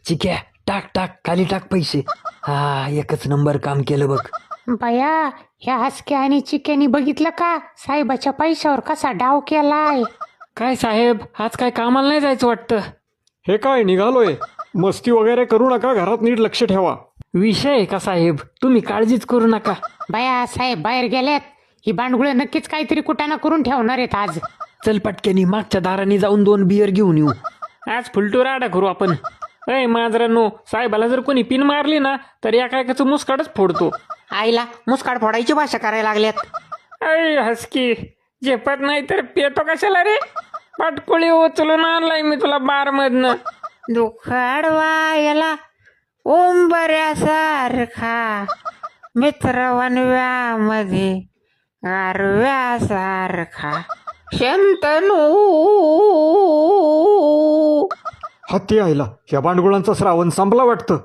चिक्या टाक टाक खाली टाक पैसे. हा एकच नंबर काम केलं बघ. बया, ह्या हसक्या आणि चिक्यानी बघितलं का साहेबाच्या पैशावर कसा डाव केलाय. काय साहेब आज काय कामाला नाही जायचं वाटतं. हे काय निघालोय? मस्ती वगैरे करू नका, घरात नीट लक्ष ठेवा. विषय आहे का साहेब, तुम्ही काळजीच करू नका. बया साहेब बाहेर गेल्यात. ही बांडगुळ नक्कीच काहीतरी कुटाणा करून ठेवणार आहेत आज. चल पटक्यानी मागच्या दाराने जाऊन 2 बियर घेऊन येऊ. आज फुलटूर आडा करू आपण. अय मांजरांनो, साहेबाला जर कोणी पिन मारली ना तर एका एकाचं मुस्काडच फोडतो. आईला मुस्काड फोडायची भाषा करायला लागल्यात. अय हसकी, झेपत नाही तर पेतो कशाला रे. पाटकोळी उचलून आणलाय मी तुला बार मधनं. दुखाडवा याला ओंबऱ्यासारखा, मित्र वनव्यामध्ये गारव्यासारखा, शंतनू. हत्ती आईला, या भांडगुळांचा श्रावण संपला वाटतं.